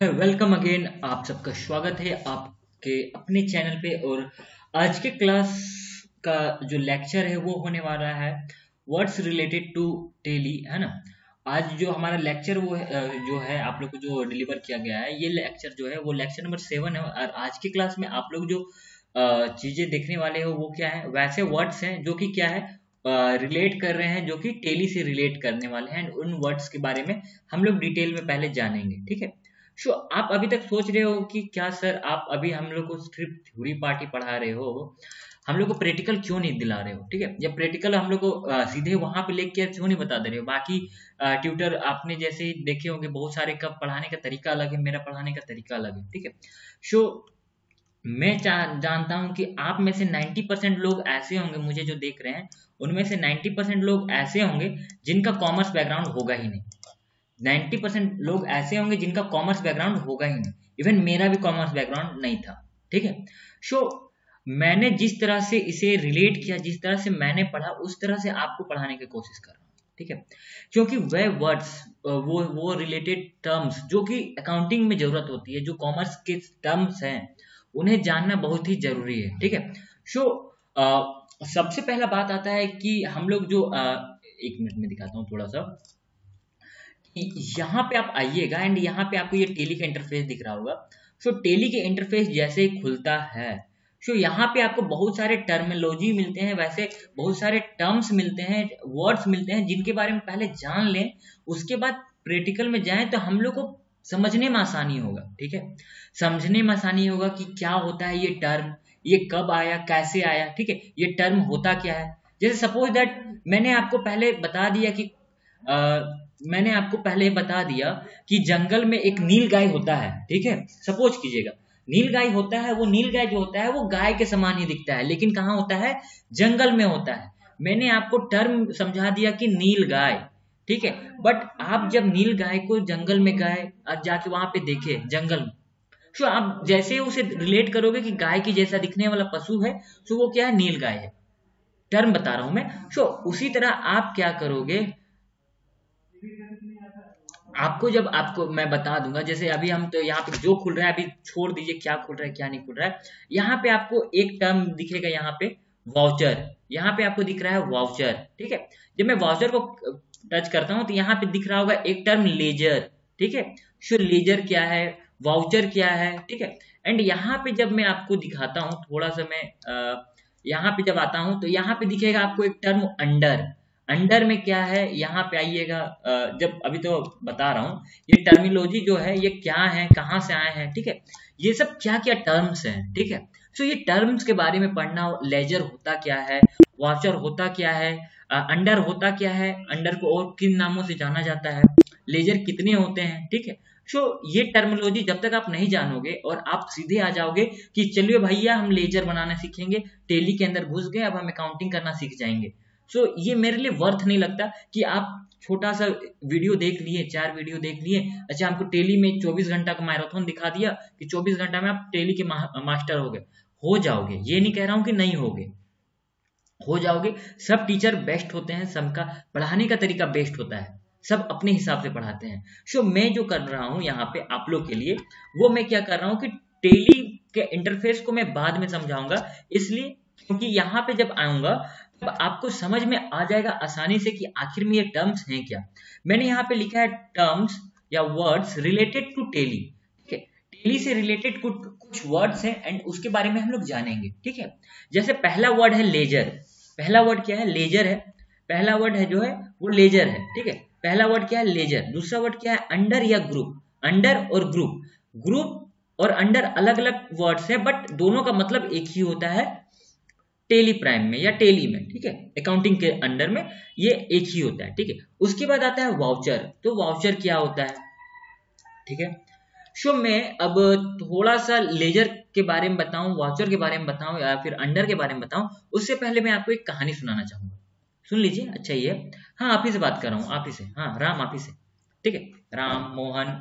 Welcome again. आप सबका स्वागत है आपके अपने चैनल पे। और आज के क्लास का जो लेक्चर है वो होने वाला है वर्ड्स रिलेटेड टू टेली, है ना। आज जो हमारा लेक्चर वो है, जो है आप लोग को जो डिलीवर किया गया है, ये लेक्चर जो है वो लेक्चर नंबर 7 है। और आज की क्लास में आप लोग जो चीजें देखने वाले हो वो क्या है, वैसे वर्ड्स हैं जो कि क्या है रिलेट कर रहे हैं, जो कि टेली से रिलेट करने वाले हैं। उन वर्ड्स के बारे में हम लोग डिटेल में पहले जानेंगे, ठीक है। सो आप अभी तक सोच रहे हो कि क्या सर आप अभी हम लोग को सिर्फ थ्योरी पार्ट ही पढ़ा रहे हो, हम लोग को प्रैक्टिकल क्यों नहीं दिला रहे हो, ठीक है। या प्रैक्टिकल हम लोग को सीधे वहां पे लेके क्यों नहीं बता दे रहे हो। बाकी ट्यूटर आपने जैसे ही देखे होंगे, बहुत सारे का पढ़ाने का तरीका अलग है, मेरा पढ़ाने का तरीका अलग है, ठीक है। सो मैं जानता हूं कि आप में से 90% लोग ऐसे होंगे, मुझे जो देख रहे हैं उनमें से 90% लोग ऐसे होंगे जिनका कॉमर्स बैकग्राउंड होगा ही नहीं। 90% लोग ऐसे होंगे जिनका कॉमर्स बैकग्राउंड होगा ही नहीं। इवन मेरा भी कॉमर्स बैकग्राउंड नहीं था, ठीक है। सो मैंने जिस तरह से इसे रिलेट किया, जिस तरह से मैंने पढ़ा, उस तरह से आपको पढ़ाने की कोशिश कर रहा हूँ, ठीक है। क्योंकि वह वर्ड्स, वो रिलेटेड टर्म्स जो कि अकाउंटिंग में जरूरत होती है, जो कॉमर्स के टर्म्स हैं, उन्हें जानना बहुत ही जरूरी है, ठीक है। सो सबसे पहला बात आता है कि हम लोग जो एक मिनट में दिखाता हूँ थोड़ा सा। यहाँ पे आप आइएगा एंड यहाँ पे आपको ये टेली का इंटरफेस दिख रहा होगा। सो टेली के इंटरफेस जैसे ही खुलता है, सो यहाँ पे आपको बहुत सारे टर्मिनोलॉजी मिलते हैं, वैसे बहुत सारे टर्म्स मिलते हैं, वर्ड्स मिलते हैं, जिनके बारे में पहले जान लें। उसके बाद प्रैक्टिकल में जाएं तो हम लोग को समझने में आसानी होगा, ठीक है। समझने में आसानी होगा कि क्या होता है ये टर्म, ये कब आया, कैसे आया, ठीक है। ये टर्म होता क्या है। जैसे सपोज दैट मैंने आपको पहले बता दिया कि जंगल में एक नील गाय होता है, ठीक है। सपोज कीजिएगा नील गाय होता है, वो नील गाय जो होता है वो गाय के समान ही दिखता है, लेकिन कहाँ होता है, जंगल में होता है। मैंने आपको टर्म समझा दिया कि नील गाय, ठीक है। बट आप जब नील गाय को जंगल में गए और जाके वहां पे देखे जंगल में, तो आप जैसे उसे रिलेट करोगे कि गाय की जैसा दिखने वाला पशु है, तो वो क्या है, नील गाय है। टर्म बता रहा हूं मैं। सो उसी तरह आप क्या करोगे, आपको जब आपको मैं बता दूंगा, जैसे अभी हम तो यहाँ पे जो खुल रहा है, अभी छोड़ दीजिए क्या खुल रहा है क्या नहीं खुल रहा है। यहाँ पे आपको एक टर्म दिखेगा, यहाँ पे वाउचर, यहाँ पे आपको दिख रहा है वाउचर, ठीक है। जब मैं वाउचर को टच करता हूँ तो यहाँ पे दिख रहा होगा एक टर्म लेजर, ठीक है। सो लेजर क्या है, वाउचर क्या है, ठीक है। एंड यहाँ पे जब मैं आपको दिखाता हूँ थोड़ा सा, मैं यहाँ पे जब आता हूँ तो यहाँ पे दिखेगा आपको एक टर्म अंडर। अंडर में क्या है, यहाँ पे आइएगा। जब अभी तो बता रहा हूँ ये टर्मिनोलॉजी जो है ये क्या है, कहाँ से आए हैं, ठीक है। ये सब क्या क्या टर्म्स हैं, ठीक है। सो ये टर्म्स के बारे में पढ़ना, लेजर होता क्या है, वाचर होता क्या है, अंडर होता क्या है, अंडर को और किन नामों से जाना जाता है, लेजर कितने होते हैं, ठीक है। सो ये टर्मिनोलॉजी जब तक आप नहीं जानोगे और आप सीधे आ जाओगे कि चलिए भैया हम लेजर बनाना सीखेंगे, टेली के अंदर घुस गए, अब हम अकाउंटिंग करना सीख जाएंगे। सो ये मेरे लिए वर्थ नहीं लगता कि आप छोटा सा वीडियो देख लिए, 4 वीडियो देख लिए, अच्छा हमको टेली में 24 घंटा का मैराथन दिखा दिया कि 24 घंटा में आप टेली के मास्टर हो गए। हो जाओगे, ये नहीं कह रहा हूं कि नहीं होगे, हो जाओगे। सब टीचर बेस्ट होते हैं, सबका पढ़ाने का तरीका बेस्ट होता है, सब अपने हिसाब से पढ़ाते हैं। सो मैं जो कर रहा हूं यहाँ पे आप लोग के लिए, वो मैं क्या कर रहा हूं कि टेली के इंटरफेस को मैं बाद में समझाऊंगा, इसलिए क्योंकि यहाँ पे जब आऊंगा तब आपको समझ में आ जाएगा आसानी से कि आखिर में ये टर्म्स हैं क्या। मैंने यहाँ पे लिखा है टर्म्स या वर्ड्स रिलेटेड टू टेली, ठीक है। टेली से रिलेटेड कुछ वर्ड्स हैं एंड उसके बारे में हम लोग जानेंगे, ठीक है। जैसे पहला वर्ड है लेजर। पहला वर्ड क्या है, लेजर है। पहला वर्ड है जो है वो लेजर है, ठीक है। पहला वर्ड क्या है, लेजर। दूसरा वर्ड क्या है, अंडर या ग्रुप। अंडर और ग्रुप, ग्रुप और अंडर अलग अलग वर्ड्स है, बट दोनों का मतलब एक ही होता है टेली प्राइम में या टेली में, ठीक है। अकाउंटिंग के अंडर में ये एक ही होता है, ठीक है। उसके बाद आता है वाउचर। तो वाउचर क्या होता है, ठीक है। सो मैं अब थोड़ा सा लेजर के बारे में बताऊं, वाउचर के बारे में बताऊं या फिर अंडर के बारे में बताऊं, उससे पहले मैं आपको एक कहानी सुनाना चाहूंगा। सुन लीजिए, अच्छा ये, हाँ आप ही से बात कर रहा हूँ, आप ही से, हाँ राम आप ही से, ठीक है। राम, मोहन,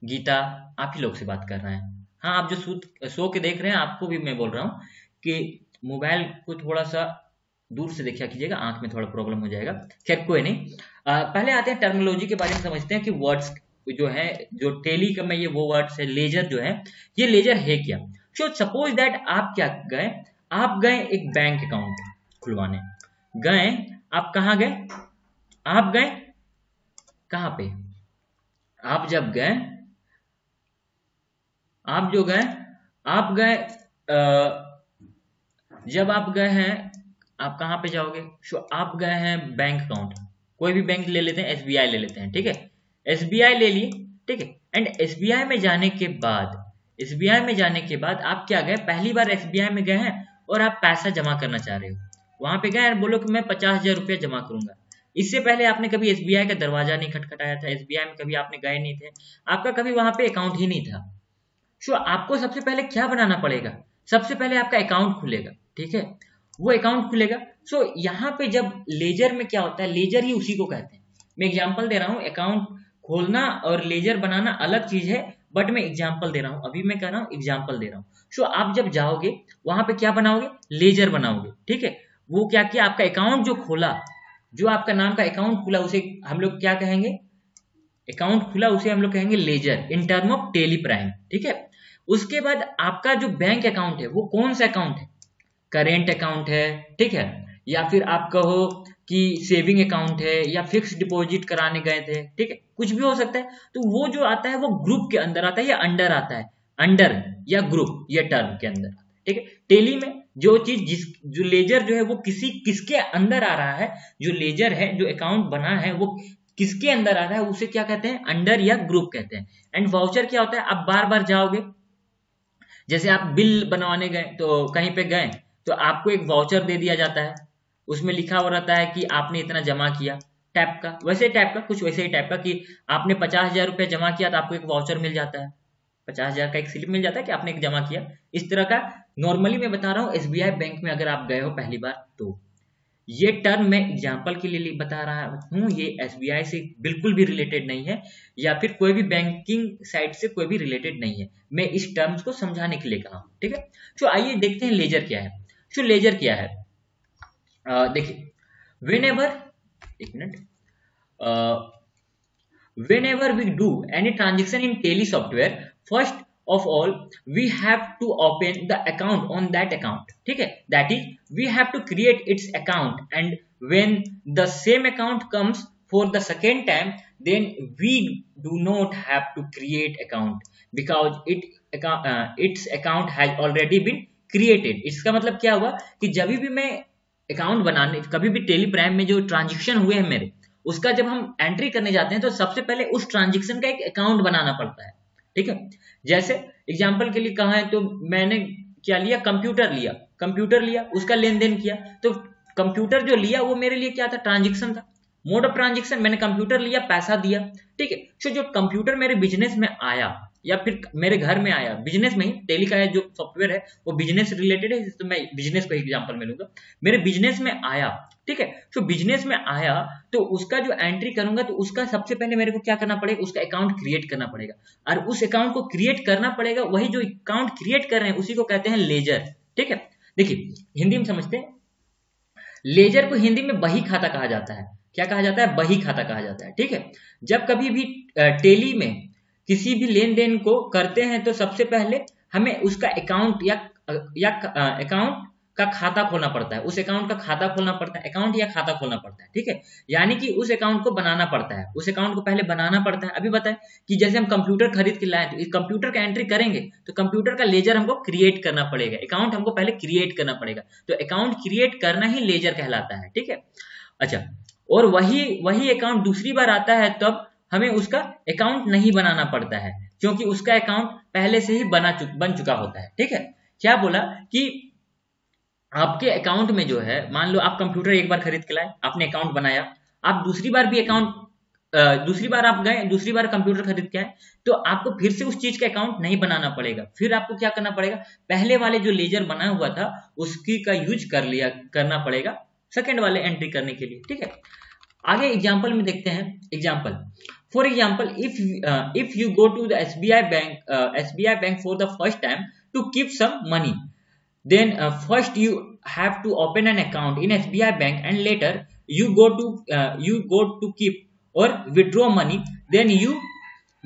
गीता, आप ही लोग से बात कर रहे हैं। हाँ आप जो सो के देख रहे हैं, आपको भी मैं बोल रहा हूँ कि मोबाइल को थोड़ा सा दूर से देखा कीजिएगा, आंख में थोड़ा प्रॉब्लम हो जाएगा। खैर कोई नहीं, पहले आते हैं टर्मिनोलॉजी के बारे में समझते हैं कि वर्ड्स जो है, जो टेली का में ये वो वर्ड्स है, लेजर जो है, ये लेजर है क्या। सो सपोज दैट आप क्या गए, आप गए एक बैंक अकाउंट खुलवाने गए। आप कहाँ गए, आप गए कहाँ पे, आप जब गए, आप जो गए, आप गए जब आप गए हैं, आप कहाँ पे जाओगे। सो आप गए हैं बैंक अकाउंट, कोई भी बैंक ले लेते हैं, एसबीआई ले लेते हैं, ठीक है, एसबीआई ले लिए, ठीक है। एंड एसबीआई में जाने के बाद, एसबीआई में जाने के बाद आप क्या गए, पहली बार एसबीआई में गए हैं और आप पैसा जमा करना चाह रहे हो, वहां पे गए और बोलो कि मैं 50,000 रुपया जमा करूंगा। इससे पहले आपने कभी एसबीआई का दरवाजा नहीं खटखटाया था, एसबीआई में कभी आपने गए नहीं थे, आपका कभी वहां पे अकाउंट ही नहीं था। सो आपको सबसे पहले क्या बनाना पड़ेगा, सबसे पहले आपका अकाउंट खुलेगा, ठीक है, वो अकाउंट खुलेगा। सो यहाँ पे जब लेजर में क्या होता है, लेजर ही उसी को कहते हैं। मैं एग्जांपल दे रहा हूँ, अकाउंट खोलना और लेजर बनाना अलग चीज है, बट मैं एग्जांपल दे रहा हूँ, अभी मैं कह रहा हूँ एग्जांपल दे रहा हूँ। सो आप जब जाओगे वहां पे क्या बनाओगे, लेजर बनाओगे, ठीक है। वो क्या किया, आपका अकाउंट जो खोला, जो आपका नाम का अकाउंट खुला, उसे हम लोग क्या कहेंगे, अकाउंट खुला उसे हम लोग कहेंगे ledger in term of Tally Prime, ठीक है। उसके बाद आपका जो बैंक अकाउंट है वो कौन सा अकाउंट है, करेंट अकाउंट है, ठीक है, या फिर आप कहो कि सेविंग अकाउंट है, या फिक्स डिपॉजिट कराने गए थे, ठीक है, कुछ भी हो सकता है। तो वो जो आता है वो ग्रुप के अंदर आता है या अंडर आता है, अंडर या ग्रुप या टर्म के अंदर, ठीक है। टेली में जो चीज जो लेजर जो है वो किसके अंदर आ रहा है, जो लेजर है, जो अकाउंट बना है वो किसके अंदर आ रहा है, उसे क्या कहते हैं, अंडर या ग्रुप कहते हैं। एंड वाउचर क्या होता है, आप बार बार जाओगे, जैसे आप बिल बनवाने गए, तो कहीं पे गए तो आपको एक वाउचर दे दिया जाता है, उसमें लिखा हो रहता है कि आपने इतना जमा किया, टैप का, वैसे टाइप का, कुछ वैसे ही टाइप का, कि आपने 50,000 रुपया जमा किया तो आपको एक वाउचर मिल जाता है, 50,000 का एक स्लिप मिल जाता है कि आपने एक जमा किया, इस तरह का। नॉर्मली मैं बता रहा हूँ एसबीआई बैंक में अगर आप गए हो पहली बार, तो ये टर्म मैं एग्जाम्पल के लिए बता रहा हूँ, ये एसबीआई से बिल्कुल भी रिलेटेड नहीं है, या फिर कोई भी बैंकिंग साइट से कोई भी रिलेटेड नहीं है, मैं इस टर्म्स को समझाने के लिए कहा हूँ, ठीक है। तो आइए देखते हैं लेजर क्या है। तो लेजर क्या है, देखिए, वेनेवर, एक minute, whenever we do any transaction in tele software, first of all we have to open the account on that account, ठीक है, that is we have to create its account, and when the same account comes for the second time, then we do not have to create account because its account has already been created। इसका मतलब क्या हुआ कि जब भी मैं account बनाने, कभी भी टेली प्राइम में जो ट्रांजेक्शन हुए हैं मेरे, उसका जब हम एंट्री करने जाते हैं तो सबसे पहले उस ट्रांजेक्शन का एक अकाउंट बनाना पड़ता है, ठीक है। जैसे एग्जांपल के लिए कहा है, तो मैंने क्या लिया, कंप्यूटर लिया, उसका लेन देन किया, तो कंप्यूटर जो लिया वो मेरे लिए क्या था, ट्रांजेक्शन था, मोड ऑफ ट्रांजेक्शन। मैंने कंप्यूटर लिया, पैसा दिया, ठीक है। सो जो कंप्यूटर मेरे बिजनेस में आया या फिर मेरे घर में आया, बिजनेस में ही, टेली का जो सॉफ्टवेयर है वो बिजनेस रिलेटेड है, तो मैं बिजनेस को एग्जांपल में लूंगा, मेरे बिजनेस में आया, ठीक है। तो बिजनेस में आया तो उसका जो एंट्री करूंगा, तो उसका सबसे पहले मेरे को क्या करना पड़ेगा, उसका अकाउंट क्रिएट करना पड़ेगा, और उस अकाउंट को क्रिएट करना पड़ेगा, वही जो अकाउंट क्रिएट कर रहे हैं उसी को कहते हैं लेजर, ठीक है। देखिए हिंदी में समझते हैं, लेजर को हिंदी में बही खाता कहा जाता है। क्या कहा जाता है, बही खाता कहा जाता है, ठीक है। जब कभी भी टेली में किसी भी लेन देन को करते हैं तो सबसे पहले हमें उसका अकाउंट या अकाउंट का खाता खोलना पड़ता है, उस अकाउंट का खाता खोलना पड़ता है, अकाउंट या खाता खोलना पड़ता है, ठीक है। यानी कि उस अकाउंट को बनाना पड़ता है, उस अकाउंट को पहले बनाना पड़ता है। अभी बताएं कि जैसे हम कंप्यूटर खरीद के लाए, तो इस कंप्यूटर का एंट्री करेंगे तो कंप्यूटर का लेजर हमको क्रिएट करना पड़ेगा, अकाउंट हमको पहले क्रिएट करना पड़ेगा, तो अकाउंट क्रिएट करना ही लेजर कहलाता है, ठीक है। अच्छा, और वही अकाउंट दूसरी बार आता है तब हमें उसका अकाउंट नहीं बनाना पड़ता है, क्योंकि उसका अकाउंट पहले से ही बन चुका होता है, ठीक है। क्या बोला कि आपके अकाउंट में जो है, मान लो आप कंप्यूटर एक बार खरीद के लाए, आपने अकाउंट बनाया, आप दूसरी बार भी अकाउंट, दूसरी बार आप गए, दूसरी बार कंप्यूटर खरीद के आए, तो आपको फिर से उस चीज का अकाउंट नहीं बनाना पड़ेगा, फिर आपको क्या करना पड़ेगा, पहले वाले जो लेजर बना हुआ था उसकी का यूज करना पड़ेगा सेकेंड वाले एंट्री करने के लिए, ठीक है। आगे एग्जाम्पल में देखते हैं, example, for example, if you go to the SBI bank for the first time to keep some money, then first you have to open an account in SBI bank, and later you go to keep or withdraw money, then you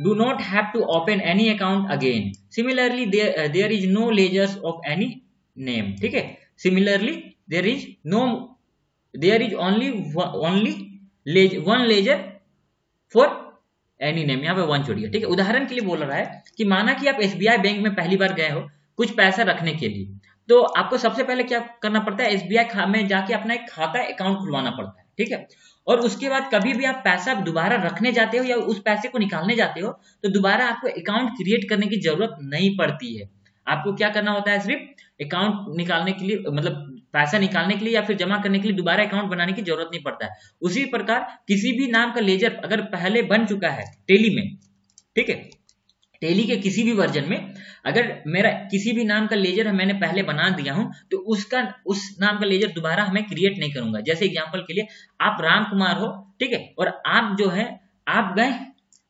do not have to open any account again. Similarly, there is no ledgers of any name. ठीक है, similarly there is only one ledger for any name. यहाँ पे one छोड़िए, ठीक है। उदाहरण के लिए बोल रहा है कि माना कि आप एसबीआई बैंक में पहली बार गए हो कुछ पैसा रखने के लिए, तो आपको सबसे पहले क्या करना पड़ता है, एसबीआई में जाके अपना एक खाता अकाउंट खुलवाना पड़ता है, ठीक है। और उसके बाद कभी भी आप पैसा दोबारा रखने जाते हो या उस पैसे को निकालने जाते हो तो दोबारा आपको अकाउंट क्रिएट करने की जरूरत नहीं पड़ती है। आपको क्या करना होता है, सिर्फ अकाउंट निकालने के लिए, मतलब पैसा निकालने के लिए या फिर जमा करने के लिए दोबारा अकाउंट बनाने की जरूरत नहीं पड़ता है। उसी प्रकार किसी भी नाम का लेजर अगर पहले बन चुका है टेली में, ठीक है, टेली के किसी भी वर्जन में अगर मेरा किसी भी नाम का लेजर मैंने पहले बना दिया हूं तो उस नाम का लेजर दोबारा हमें क्रिएट नहीं करूंगा। जैसे एग्जांपल के लिए आप राम कुमार हो, ठीक है, और आप जो है आप गए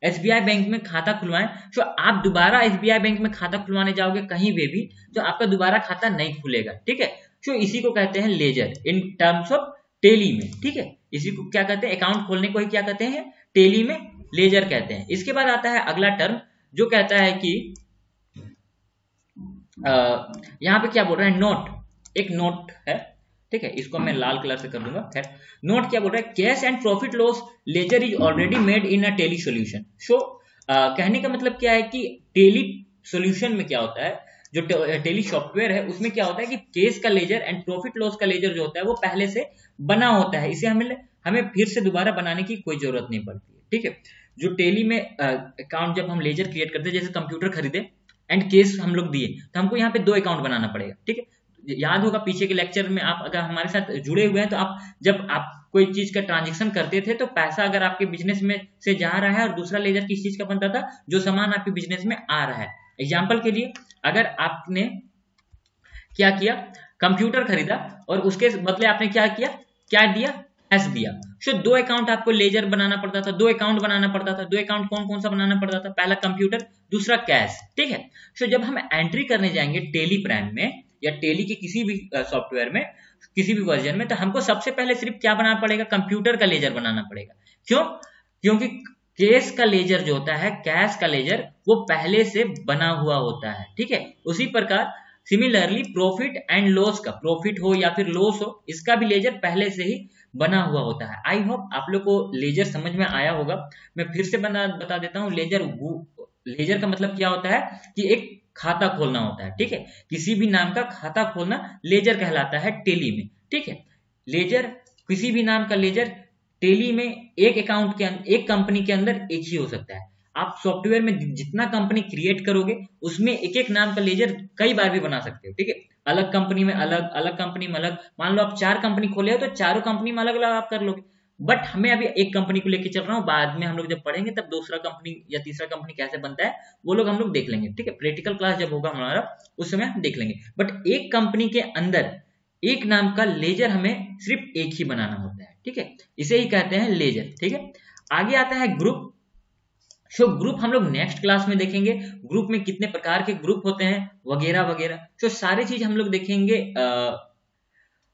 एसबीआई बैंक में खाता खुलवाएं, तो आप दोबारा एसबीआई बैंक में खाता खुलवाने जाओगे कहीं पे भी तो आपका दोबारा खाता नहीं खुलेगा, ठीक है। तो इसी को कहते हैं ledger in terms of Tally में, ठीक है। इसी को क्या कहते हैं, अकाउंट खोलने को ही क्या कहते हैं, टेली में लेजर कहते हैं। इसके बाद आता है अगला टर्म जो कहता है कि यहां पे क्या बोल रहा है, नोट। एक नोट है, ठीक है, इसको मैं लाल कलर से कर दूंगा। खैर, नोट क्या बोल रहा है, cash and profit loss ledger is already made in a Tally solution. So कहने का मतलब क्या है कि टेली सॉल्यूशन में क्या होता है, जो टेली सॉफ्टवेयर है उसमें क्या होता है कि केस का लेजर एंड प्रॉफिट लॉस का लेजर जो होता है वो पहले से बना होता है, इसे हमें फिर से दोबारा बनाने की कोई जरूरत नहीं पड़ती है, ठीक है। जो टेली में अकाउंट जब हम लेजर क्रिएट करते हैं, जैसे कंप्यूटर खरीदे एंड केस हम लोग दिए तो हमको यहाँ पे 2 अकाउंट बनाना पड़ेगा, ठीक है। याद होगा पीछे के लेक्चर में, आप अगर हमारे साथ जुड़े हुए हैं तो आप जब आप कोई चीज का ट्रांजेक्शन करते थे तो पैसा अगर आपके बिजनेस में से जा रहा है और दूसरा लेजर किस चीज का बनता था, जो सामान आपके बिजनेस में आ रहा है। एग्जाम्पल के लिए अगर आपने क्या किया, कंप्यूटर खरीदा और उसके बदले आपने क्या किया, क्या दिया, कैश दिया। सो 2 अकाउंट आपको लेजर बनाना पड़ता था, 2 अकाउंट बनाना पड़ता था। 2 अकाउंट कौन कौन सा बनाना पड़ता था, पहला कंप्यूटर, दूसरा कैश, ठीक है। सो जब हम एंट्री करने जाएंगे टेली प्राइम में या टेली के किसी भी सॉफ्टवेयर में, किसी भी वर्जन में, तो हमको सबसे पहले सिर्फ क्या बनाना पड़ेगा, कंप्यूटर का लेजर बनाना पड़ेगा। क्यों, क्योंकि केस का लेजर जो होता है, कैश का लेजर, वो पहले से बना हुआ होता है, ठीक है। उसी प्रकार सिमिलरली प्रॉफिट एंड लॉस का, प्रॉफिट हो या फिर लॉस हो, इसका भी लेजर पहले से ही बना हुआ होता है। आई होप आप लोग को लेजर समझ में आया होगा। मैं फिर से बता देता हूँ, लेजर का मतलब क्या होता है कि एक खाता खोलना होता है, ठीक है। किसी भी नाम का खाता खोलना लेजर कहलाता है टेली में, ठीक है। लेजर, किसी भी नाम का लेजर टेली में एक अकाउंट के अंदर, एक कंपनी के अंदर एक ही हो सकता है। आप सॉफ्टवेयर में जितना कंपनी क्रिएट करोगे उसमें एक एक नाम का लेजर कई बार भी बना सकते हो, ठीक है। अलग कंपनी में अलग, अलग कंपनी में अलग। मान लो आप 4 कंपनी खोले हो तो चारों कंपनी में अलग अलग आप कर लोगे। बट हमें अभी एक कंपनी को लेके चल रहा हूँ, बाद में हम लोग जब पढ़ेंगे तब दूसरा कंपनी या तीसरा कंपनी कैसे बनता है वो लोग हम लोग देख लेंगे, ठीक है। प्रैक्टिकल क्लास जब होगा हमारा उस समय हम देख लेंगे। बट एक कंपनी के अंदर एक नाम का लेजर हमें सिर्फ एक ही बनाना होता है, ठीक है। इसे ही कहते हैं लेजर, ठीक है। आगे आता है ग्रुप। सो ग्रुप हम लोग नेक्स्ट क्लास में देखेंगे, ग्रुप में कितने प्रकार के ग्रुप होते हैं वगैरह वगैरह। सो सारी चीज हम लोग देखेंगे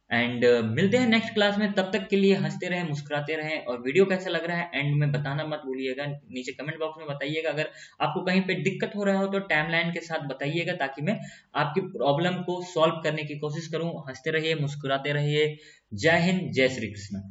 एंड मिलते हैं नेक्स्ट क्लास में। तब तक के लिए हंसते रहें, मुस्कुराते रहें, और वीडियो कैसा लग रहा है एंड में बताना मत भूलिएगा, नीचे कमेंट बॉक्स में बताइएगा। अगर आपको कहीं पे दिक्कत हो रहा हो तो टाइमलाइन के साथ बताइएगा ताकि मैं आपकी प्रॉब्लम को सॉल्व करने की कोशिश करूं। हंसते रहिए, मुस्कुराते रहिए। जय हिंद, जय श्री कृष्ण।